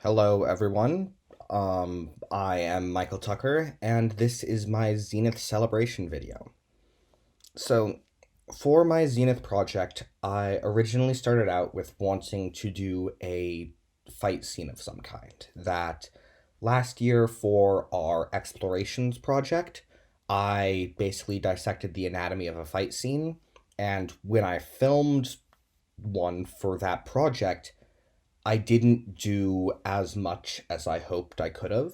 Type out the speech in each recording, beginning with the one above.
Hello, everyone. I am Michael Tucker, and this is my Zenith celebration video. So, for my Zenith project, I originally started out with wanting to do a fight scene of some kind. That last year, for our explorations project, I basically dissected the anatomy of a fight scene, and when I filmed one for that project, I didn't do as much as I hoped I could have.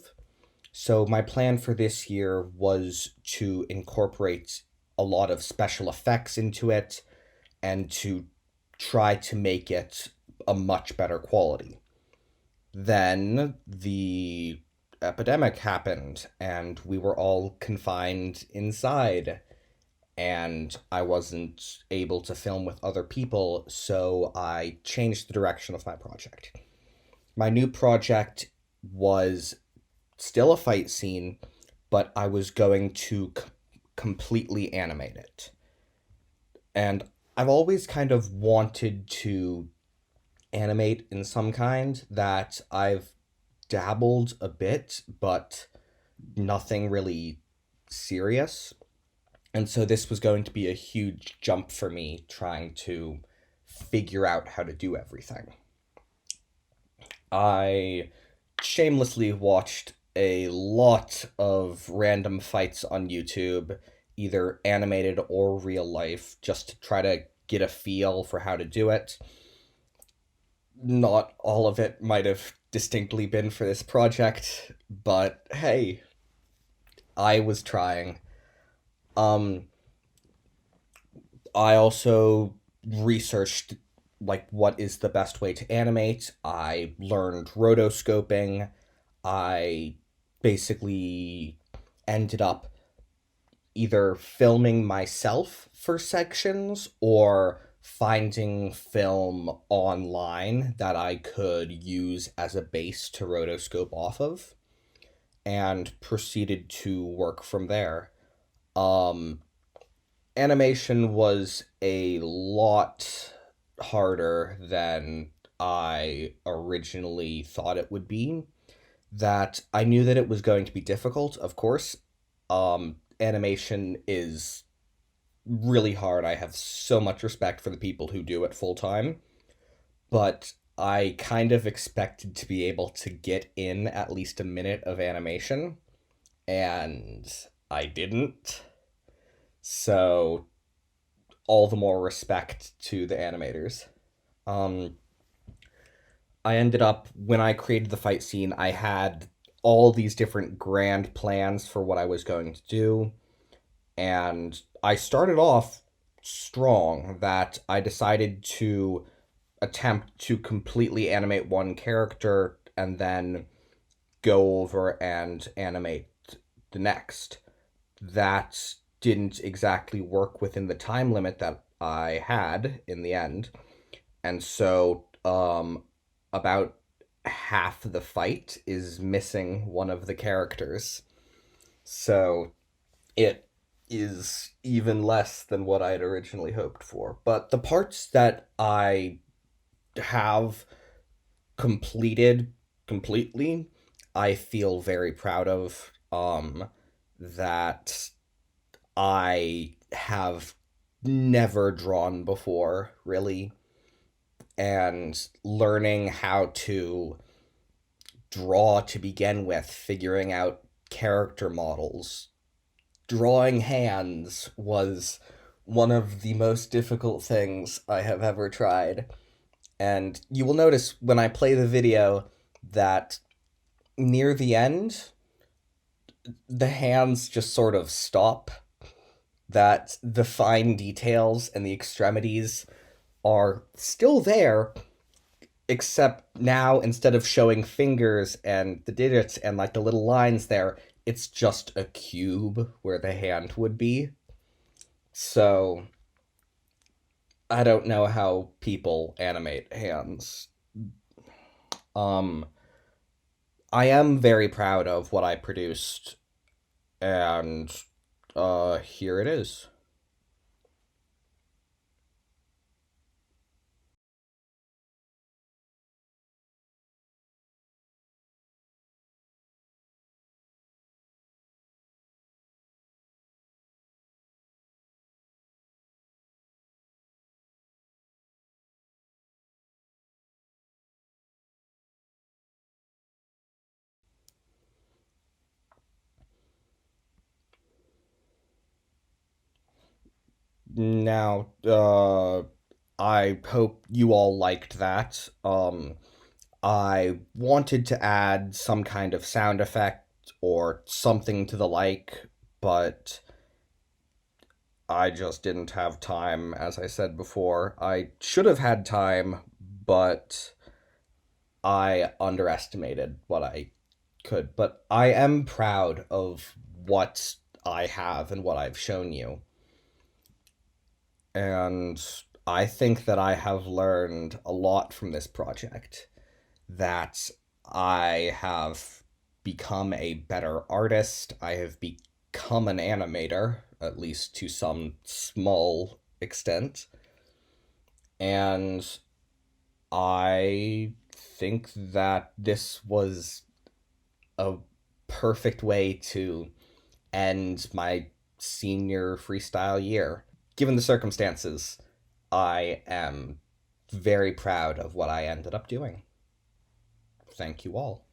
So, my plan for this year was to incorporate a lot of special effects into it and to try to make it a much better quality. Then the epidemic happened, and we were all confined inside, and I wasn't able to film with other people, so I changed the direction of my project. My new project was still a fight scene, but I was going to completely animate it. And I've always kind of wanted to animate in some kind that I've dabbled a bit, but nothing really serious. And so this was going to be a huge jump for me trying to figure out how to do everything. I shamelessly watched a lot of random fights on YouTube, either animated or real life, just to try to get a feel for how to do it. Not all of it might have distinctly been for this project, but hey, I was trying. Um, I also researched like what is the best way to animate. I learned rotoscoping. I basically ended up either filming myself for sections or finding film online that I could use as a base to rotoscope off of and proceeded to work from there. Um, Animation was a lot harder than I originally thought it would be. That I knew that it was going to be difficult, of course. Animation is really hard. I have so much respect for the people who do it full time, but I kind of expected to be able to get in at least a minute of animation, and I didn't. So, all the more respect to the animators. Um, I ended up, when I created the fight scene, I had all these different grand plans for what I was going to do. And I started off strong that I decided to attempt to completely animate one character and then go over and animate the next. That didn't exactly work within the time limit that I had in the end. And so about half the fight is missing one of the characters. So it is even less than what I had originally hoped for. But the parts that I have completed completely, I feel very proud of. That I have never drawn before, really, and learning how to draw to begin with, figuring out character models. Drawing hands was one of the most difficult things I have ever tried. And you will notice when I play the video that near the end, the hands just sort of stop, that the fine details and the extremities are still there, except now instead of showing fingers and the digits and like the little lines there, it's just a cube where the hand would be. So I don't know how people animate hands. Um, I am very proud of what I produced, and here it is. Now, I hope you all liked that. I wanted to add some kind of sound effect or something to the like, but I just didn't have time, as I said before. I should have had time, but I underestimated what I could. But I am proud of what I have and what I've shown you. And I think that I have learned a lot from this project, that I have become a better artist. I have become an animator, at least to some small extent. And I think that this was a perfect way to end my senior freestyle year. Given the circumstances, I am very proud of what I ended up doing. Thank you all.